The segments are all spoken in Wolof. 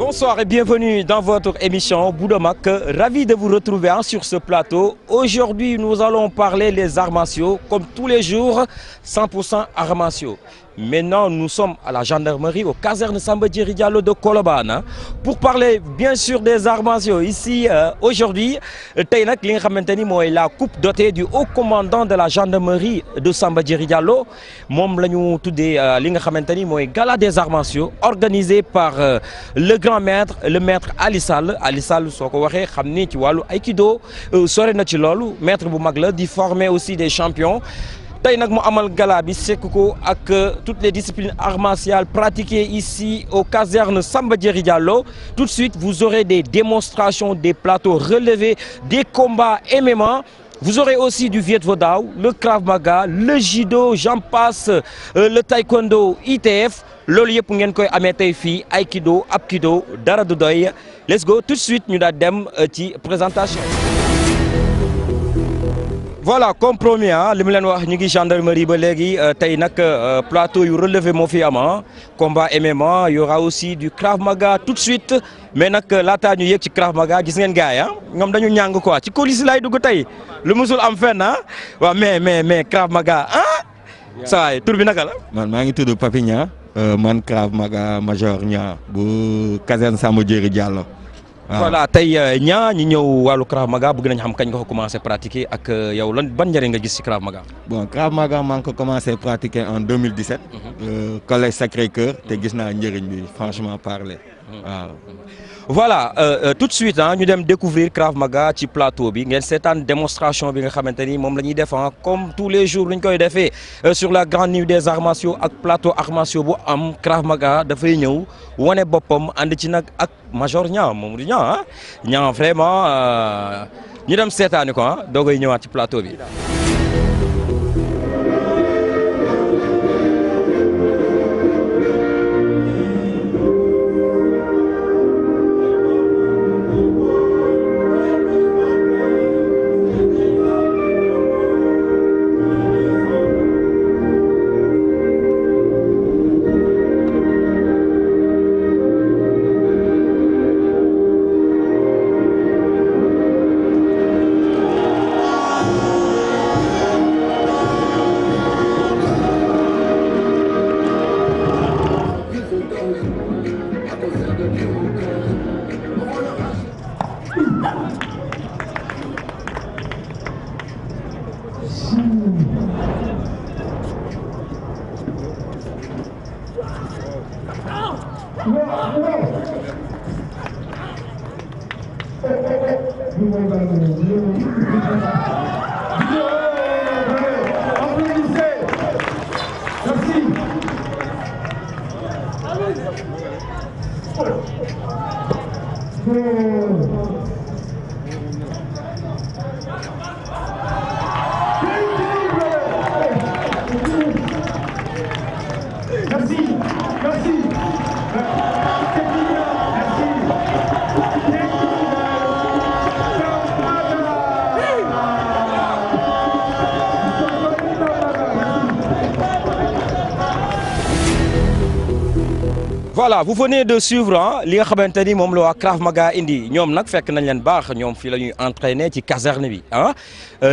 Bonsoir et bienvenue dans votre émission Boudomak. Ravi de vous retrouver sur ce plateau. Aujourd'hui, nous allons parler des arts martiaux, comme tous les jours, 100% arts martiaux. Maintenant, nous sommes à la gendarmerie, aux casernes Samba Diéry Diallo de Colobane, pour parler bien sûr des arts martiaux. Ici, aujourd'hui, la coupe dotée du haut commandant de la gendarmerie de Samba Diéry Diallo. Mom lañu tuddé li nga xamanteni moy gala des arts martiaux organisé par le grand maître, le maître Ali Sall. Ali Sall soko waxé xamni ci walu aikido sore na ci lolu, maître bu mag la di former aussi des champions. Tay nak mu amal gala bi sekk ko ak toutes les disciplines arts martiaux pratiquées ici aux casernes Samba Diéry Diallo. Tout de suite, vous aurez des démonstrations, des plateaux relevés, des combats MMA. Vous aurez aussi du Viet Vo Dao, le Krav Maga, le Judo, j'en passe, le Taekwondo, ITF. Loolu yëpp ngeen koy amee tey fii Aikido, Apkido, dara du doy. Let's go tout de suite ñu daal dem ci présentation. Voilà, comme promis, li mu leen wax ñu ngi gendarmerie ba léegi tey nag plateau yu relevé moo fi am combat MMA, il y aura aussi du Krav Maga tout de suite. Mais nag laataa ñu yéeg ci Krav Maga gis ngeen gars yi ñoom dañu ñàng quoi ci coulisse lay dugg tey lu musul am fenn waaw mais Krav Maga saa waay tur bi naka la. man maa ngi tudd Papi Nia man Krav Maga Major Nia bu caserne Samba Diéry Diallo. Voilà tey ñaa ñi ñëw wàllu Krav Maga bëgg nañ xam kañ nga ko commencé pratiquer ak yow lan ban njëriñ nga gis ci Krav Maga. Bon Krav Maga maa ngi ko commencé pratiquer en 2017. collège Sacré-Cœur te gis naa njëriñ bi franchement parler waaw. Voilà tout de suite ñu dem découvrir Krav Maga ci plateau bi ngeen seetaan démonstration bi nga xamante ni moom la ñuy def comme tous les jours lu ñu koy defee sur la grande nuit des arts martiaux ak plateau arts martiaux bu am Krav Maga dafay ñëw wane boppam ànd ci nag ak Major Niang moom du Niang vraiment ñu dem seetaani ko doogay ñëwaat ci plateau bi. Voilà, vous venez de suivre li nga xamante ni moom la waa Krav Maga indi ñoom nag fekk nañ leen baax ñoom fii la ñuy entraîner ci caserne bi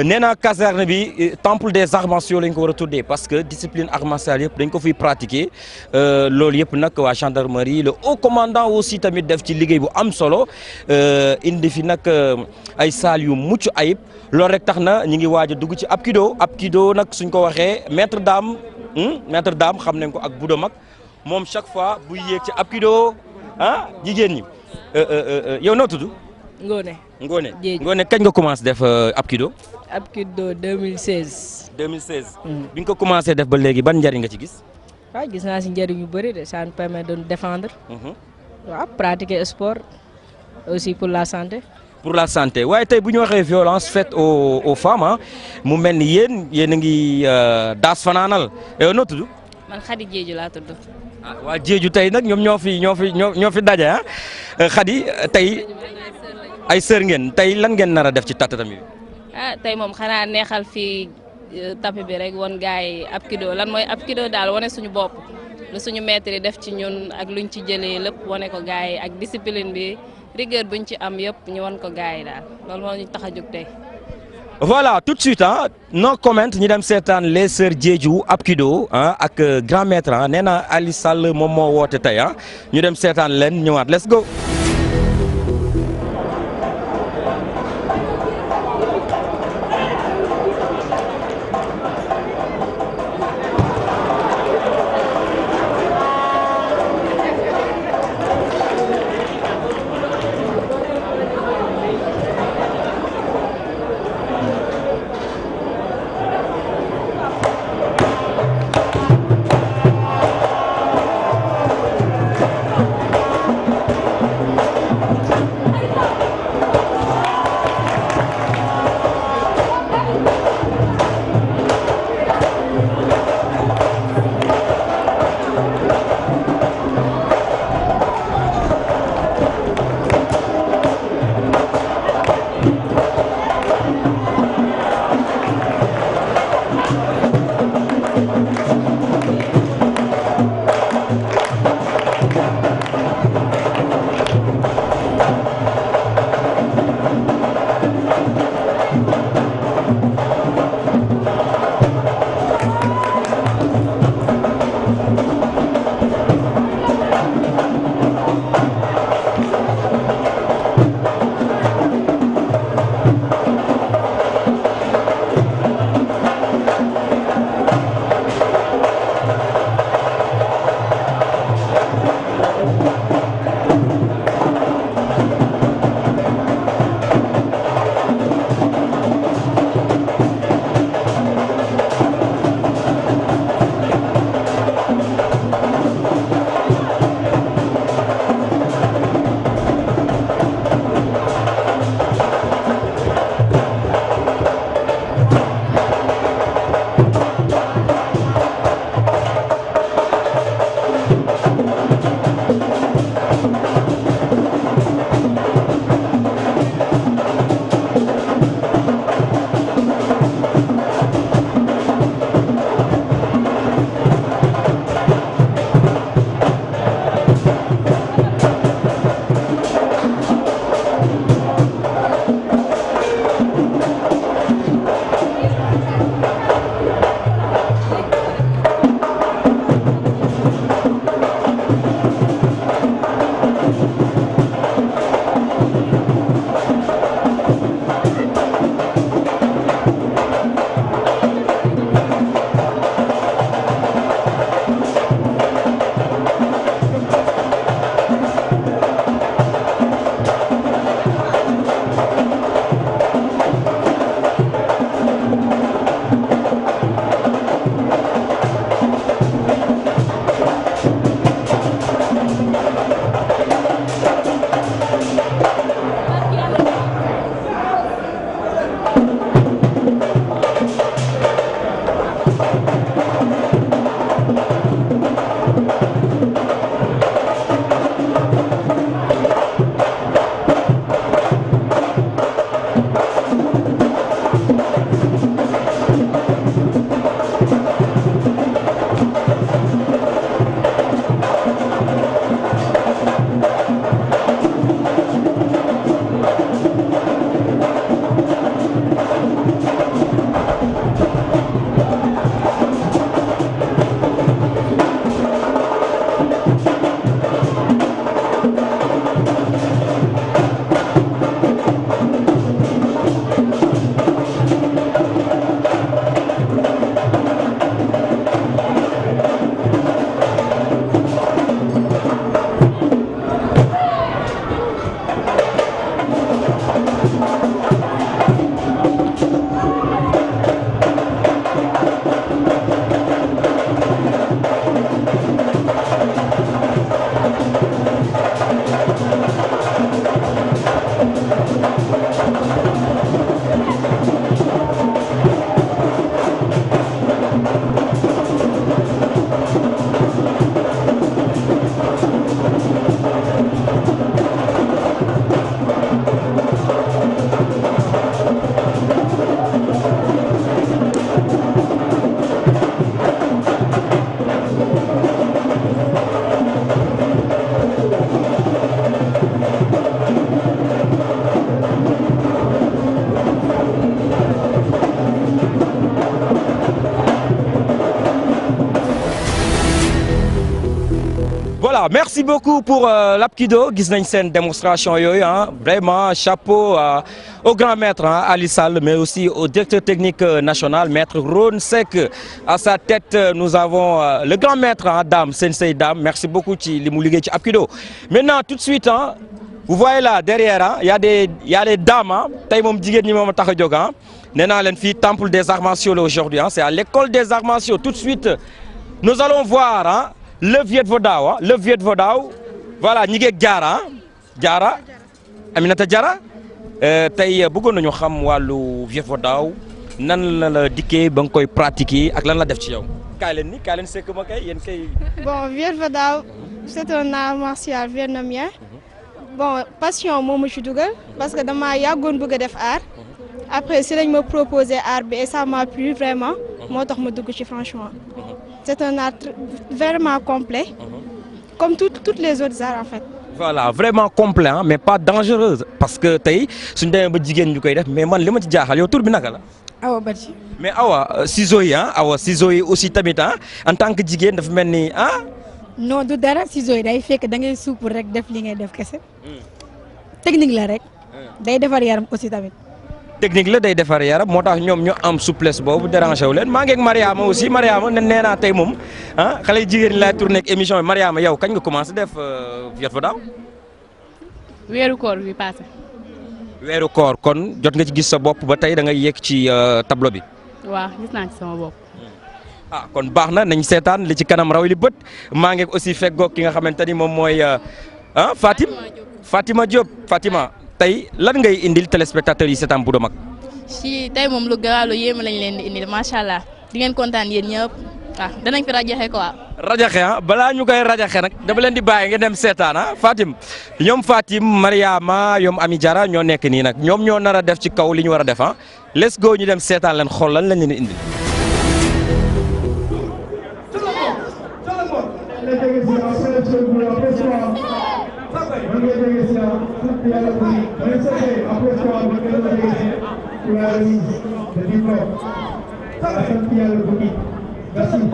nee naa caserne bi temple des arts martiaux lañ ko war a tuddee parce que discipline arts martiaux yëpp dañ ko fiy pratiquer loolu yëpp nag waa gendarmerie le haut commandant aussi tamit def ci liggéey bu am solo indi fi nag ay salle yu mucc ayib loolu rek tax na ñu ngi waaj a dugg ci Apkido nag suñ ko waxee maître dame xam nañ ko ak Boudomak. moom chaque fois buy yéeg ci Apkido jigéen ñi yow noo tudd. Ngone kañ nga commencé def Apkido. Apkido 2016. 2016. bi nga ko commencé def ba léegi ban njëriñ nga ci gis. waaw gis naa si njëriñ yu bëri de ça nous permet de nous défendre. waaw pratiquer sport aussi pour la santé. pour la santé waaye tey bu ñu waxee violence faite aux femmes mu mel ni yéen a ngi daas fanaanal yow noo tudd. man Khady Diédhiou laa tudd. waa Diédhiou tey nag ñoom ñoo fi daje Khady tey ay sër ngeen tey lan ngeen nar a def ci tatami bi. tey moom xanaa neexal fii tapis bi rek won gars yi Apkido lan mooy Apkido daal wane suñu bopp lu suñu maître yi def ci ñun ak luñ ci jëlee lépp wane ko gars yi ak discipline bi rigueur buñ ci am yëpp ñu wan ko gars yi daal loolu moo ñu tax a jóg tey. Voilà, tout de suite, hein, no comment, nous sommes certains les sœurs Djedjou, Apkido, hein, avec grand maître, hein, Nena Ali Sall, Momo Wotetay, hein, nous sommes certains len, let's go. Voilà, merci beaucoup pour l'Apkido. Gis nañ seen démonstration yooyu vraiment chapeau au grand maître Ali Sall, mais aussi au directeur technique national maître Ron Seck. À sa tête nous avons le grand maître Dame Sensei Dame. Merci beaucoup ci li mu liggéey ci Apkido. Maintenant tout de suite vous voyez là derrière il y a des dames tey moom jigéen ñi moom a tax a jóg nee naa leen fii temple des arts martiaux aujourd'hui c'est à l'école des arts martiaux. Tout de suite nous allons voir le Viet Vo Dao le Viet Vo Dao voilà ñi ngeeg Diarra Aminata Diarra tey bëggoon nañu xam wàllu Viet Vo Dao nan la dikkee ba nga koy pratiquer ak lan la def ci yow. kaay leen sekk ma kay yéen kay. Bon, Viet Vo Dao c'est un art martial vietnamien. Bon, passion moo ma ci dugal parce que dama yàggoon bëgg a def art. Après si lañ ma proposé art bi et ça m'a plu vraiment. moo tax ma dugg ci franchement. C'est un art vraiment complet, comme toutes les autres arts en fait. Voilà, vraiment complet mais pas dangereuse parce que tey suñu demee ba jigéen ñu koy def mais man li ma ci jaaxal yow tur bi naka la. Awa Badji. Mais Awa ciseaux yi aussi tamit en tant que jigéen dafa mel ni non du dara ciseaux yi day fekk da ngay suupul rek def li ngay def kese. Technique la rek. day defar yaram aussi tamit. technique la day defar yaram moo tax ñoom ñu am souplesse boobu dérangé wu leen maa ngi ak Mariama aussi Mariama nee naa tey moom xale jigéen ñi laay tourné ak émission bi Mariama yow kañ nga commencé def Viet Vo Dao. weeru koor bi passé. weeru koor kon jot nga ci gis sa bopp ba tey da ngay yegg ci tableau bi. waaw gis naa ci sama bopp. kon baax na nañ seetaan li ci kanam raw li bët maa ngi aussi feggoog ki nga xamante ni moom mooy Fatima Diop Fatima. tey lan ngay indil téléspectateurs yi seetaan Boudo Mag. si tey moom lu garaaw lu yéeme lañ leen di indil macha allah di ngeen kontaan yéen ñëpp danañ fi rajaxe quoi. rajaxe balaa ñu koy rajaxe nag dama leen di bàyyi ngeen dem seetaan Fatim ñoom Fatim Mariama ñoom Ami Diarra ñoo nekk nii nag ñoom ñoo nar a def ci kaw li ñu war a def let's go ñu dem seetaan leen xool lan lañ leen di indil. Merci.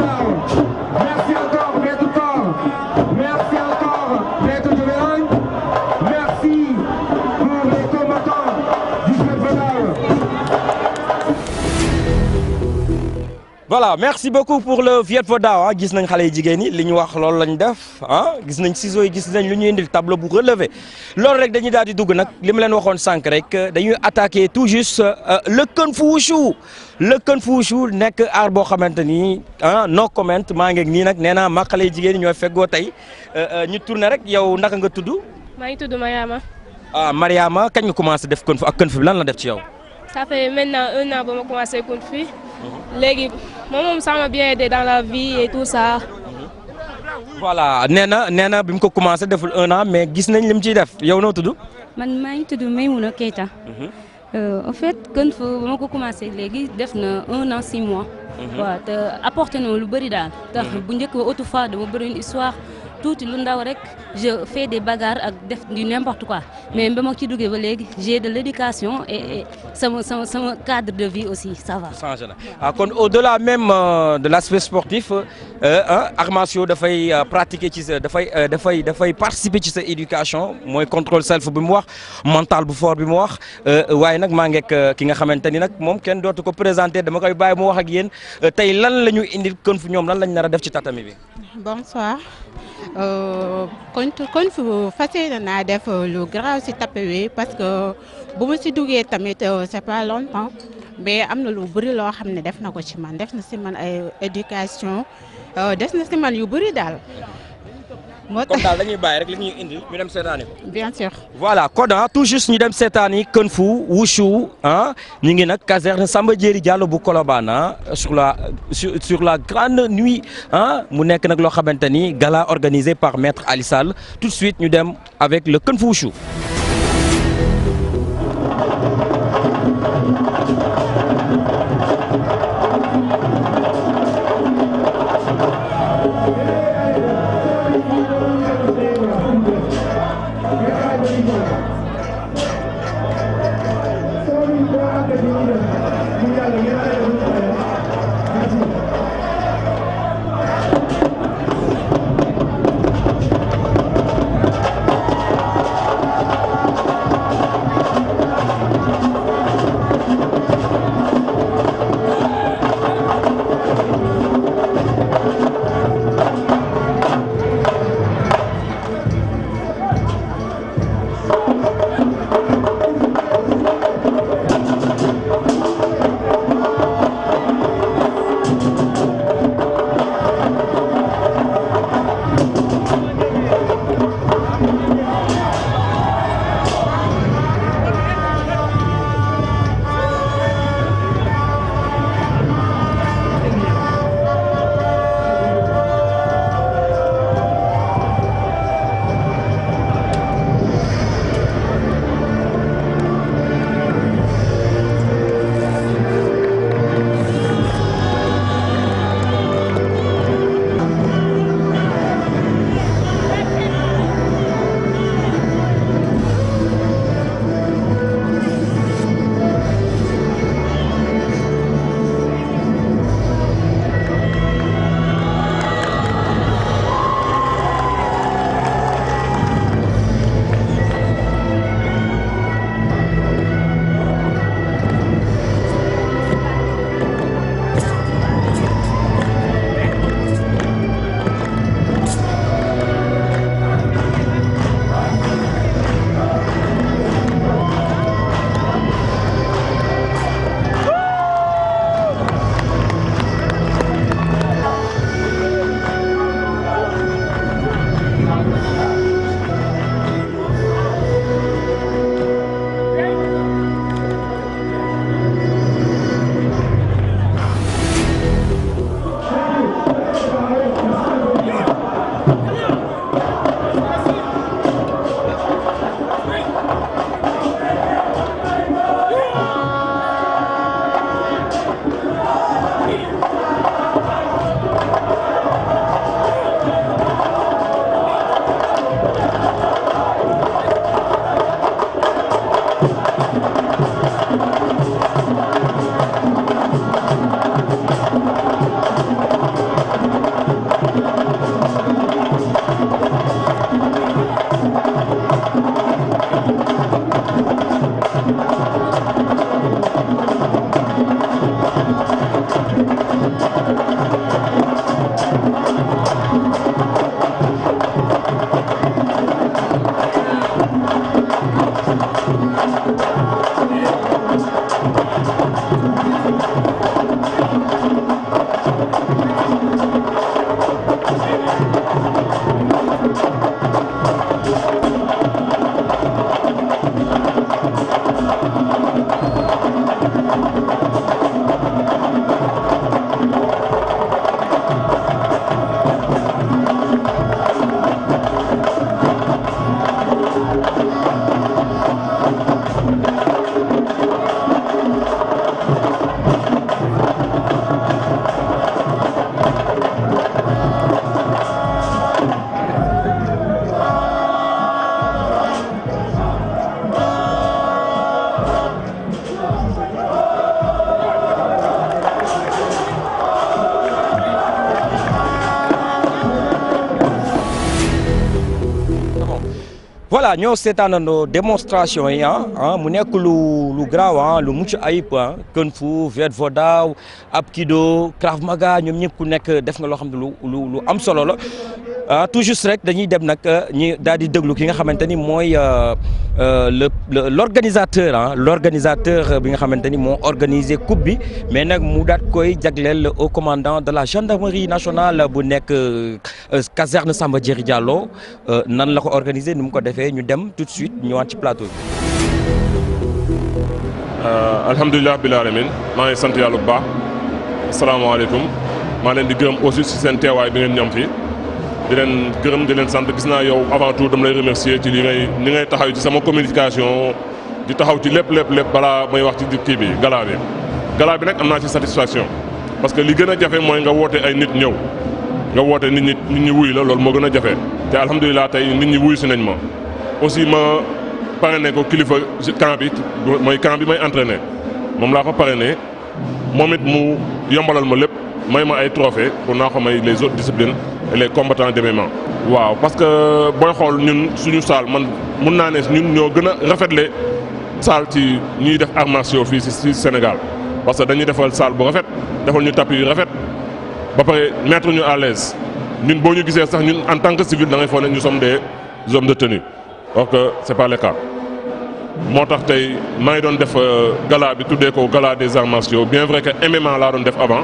Merci encore, maître Corps. Merci encore, maître Jovéran. Merci pour les combattants du Viet Vo Dao. Voilà, merci beaucoup pour le Viet Vo Dao. Gis nañ xale yi jigéen ñi li ñu wax loolu lañ def gis nañ ciseaux yi gis nañ lu ñu indil tableau bu relevé loolu rek dañuy daal di dugg nag li ma leen waxoon sànq rek dañuy attaquer tout juste le Kung Fu Wushu. Le Kung Fu Wushu nekk art boo xamante ni no comment maa ngi nii nag nee naa ma xale yi jigéen ñi ñooy feggoo tey ñu tourné rek yow naka nga tudd. maa ngi tudd Mariama. Mariama kañ nga commencé def Kung Fu ak Kung Fu bi lan la def ci yow. Ça fait maintenant 1 an ba ma commencé Kung Fu. léegi moom ça m'a bien aidé dans la vie et tout ça. voilà nee na bi mu ko commencé deful 1 an mais gis nañ li mu ciy def yow noo tudd. man maa ngi tudd Maymouna Keita. En fait Kung Fu ba ma ko commencé léegi def na 1 an 6 mois. waaw te apporté na lu bëri daal. tax bu njëkk ba autrefois dama bëri une histoire tuuti lu ndaw rek je fais des bagarres ak def du n'importe quoi mais ba ma ci duggee ba léegi j'ai de l'éducation et sama cadre de vie aussi ça va. changé na kon au-delà même de l'aspect sportif arts martiaux dafay pratiquer ci sa dafay participer ci sa éducation mooy contrôle self bi mu wax mental bu fort bi mu wax waaye nag maa ngeek ki nga xamante ni nag moom kenn dootu ko présenter dama koy bàyyi mu wax ak yéen tey lan la ñu indil Kung Fu ñoom lan lañ nar a def ci tatami bi. Bonsoir. Kung Fu fas yéene naa def lu grave si tapis bi parce que bu ma si duggee tamit c'est pas longtemps mais am na lu bëri loo xam ne def na ko ci man def na si man ay éducation def na si man yu bëri daal. moo tax kon daal dañuy bàyyi rek li ñuy indil ñu dem seetaani ko. bien sûr. voilà kon tout juste ñu dem seetaani Kung Fu Wushu ñu ngi nag caserne Samba Diéry Diallo bu Colobane sur la grande nuit mu nekk nag loo xamante ni gala organisé par maître Ali Sall tout de suite ñu dem avec le Kung Fu Wushu. voilà ñoo seetaanandoo démonstration yi mu nekk lu graaw lu mucc ayib kung fu Viet Vo Dao Apkido Krav Maga ñoom ñëpp ku nekk def nga loo xam ne lu am solo la tout juste rek dañuy dem nag ñi daal di déglu ki nga xamante ni mooy l'organisateur bi nga xamante ni moo organisé coupe bi mais nag mu daat koy jagleel au commandant de la gendarmerie nationale bu nekk caserne Samba Diéry Diallo nan la ko organisé nu mu ko defee ñu dem tout de suite ñëwaat ci plateau bi. alhamdulilah bil alamin maa ngi sant yàlla bu baax asalaamaaleykum maa leen di gërëm aussi si seen teewaay bi ngeen ñam fii di leen gërëm di leen sant gis naa yow avant tout dama lay remercier ci li ngay taxaw ci sama communication di taxaw ci lépp balaa may wax ci kii bi gala bi nag am naa ci satisfaction parce que li gën a jafe mooy nga woote ay nit ñëw nga woote nit ñi wuy la loolu moo gën a jafe te alhamdulilah tey nit ñi wuy si nañ ma aussi ma parrainé ko kilifa camp bi mooy camp bi may entraîné moom laa ko parrainé moom it mu yombalal ma lépp may ma ay trophée pour naa ko may les autres disciplines et les combattants de MMA. waaw parce que booy xool ñun suñu salle man mun naa ne ñun ñoo gën a rafetle salle ci ñuy def arts martiaux fii si Sénégal parce que dañuy defal salle bu rafet defal ñu tapis yu rafet ba pare mettre ñu à l'aise ñun boo ñu gisee sax ñun en tant que civil da ngay foog ne ñu sommes des hommes de tenue or que c'est pas le cas moo tax tey maa ngi doon def gala bi tuddee ko gala des arts martiaux bien vrai que MMA laa doon def avant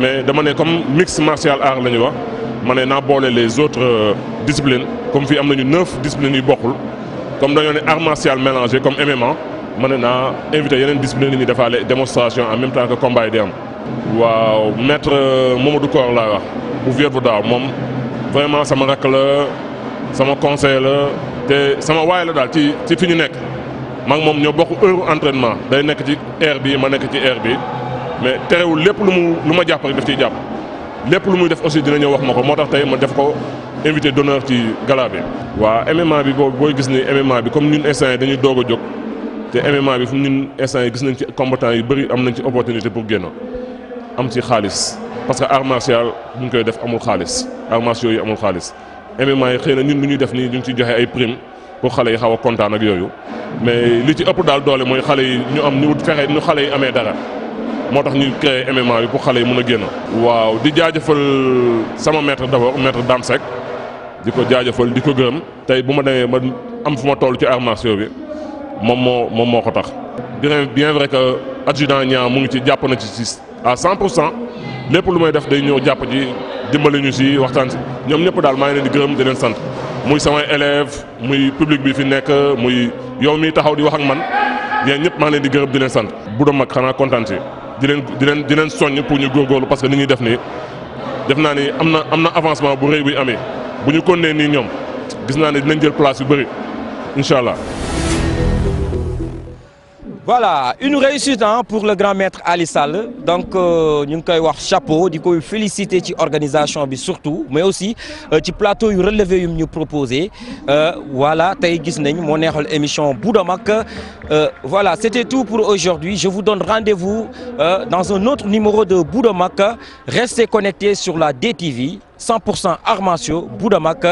mais dama ne comme mix martial art la ñu wax ma ne naa boole les autres disciplines comme fii am nañu 9 disciplines yu bokkul comme dañoo ne art martial mélangé comme MMA ma ne naa invité yeneen disciplines yi ñu defaale démonstration en même temps que combat yi di am. waaw maître Mamadou Koor laa wax bu Viet Vo Dao moom vraiment sama rakk la sama conseil la te sama waay la daal ci fi ñu nekk maa ngi moom ñoo bokk heure entraînement day nekk ci air bi ma nekk ci air bi mais terewul lépp lu ma jàpp rek daf ciy jàpp lépp lu muy def aussi dina ñëw wax ma ko moo tax tey ma def ko invité d'honneur ci gala bi. waa MMA bi booy gis ni MMA bi comme ñun instant yi dañuy doog a jóg te MMA bi fu ñun instant yi gis nañ ci combattants yu bëri am nañ ci opportunité pour génn. am ci xaalis parce que art martial bu ñu koy def amul xaalis arts martiaux yi amul xaalis MMA yi xëy na ñun lu ñuy def nii ñu ngi ciy joxe ay prime pour xale yi xaw a kontaan ak yooyu mais li ci ëpp daal doole mooy xale yi ñu am ñu fexe ñu xale yi amee dara moo tax ñu créé MMA bi pour xale yi mën a génn. waaw di jaajëfal sama maître d'abord maître Dame Seck di ko jaajëfal di ko gërëm tey bu ma demee ma am fu ma toll ci arts martiaux bi moom moo ko tax. bien vrai que adjudant ñaa mu ngi ci jàpp na ci à 100% lépp lu may def day ñëw jàpp ji dimbali ñu si waxtaan si ñoom ñëpp daal maa ngi leen di gërëm di leen sant muy samay élèves muy public bi fi nekk muy yow mi taxaw di wax ak man yéen ñëpp maa ngi leen di gërëm di leen sant. bu doon mag xanaa kontaan si di leen soññ pour ñu góorgóorlu parce que ni ñuy def nii def naa ni am na avancement bu rëy buy amee bu ñu continuer nii ñoom gis naa ne dinañ jël place yu bëri incha allah. Voilà, une réussite pour le grand maître Ali Sall. Donc, nous avons chapeau, nous féliciter l'organisation surtout, mais aussi le plateau relevé que nous proposé. Voilà, mon émission Boudamak. Voilà, c'était tout pour aujourd'hui. Je vous donne rendez-vous dans un autre numéro de Boudamak. Restez connectés sur la DTV. 100% arts martiaux Boudamak.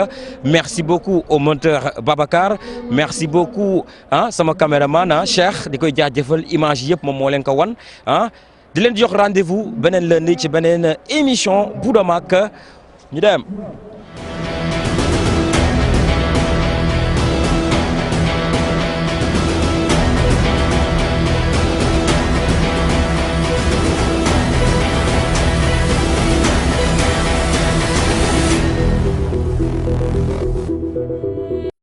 Merci beaucoup au monteur Babacar. Merci beaucoup sama caméraman Cheikh di koy jaajëfal image yëpp moom moo leen ko wan di leen jox rendez-vous beneen lundi ci beneen émission Boudamak ñu dem.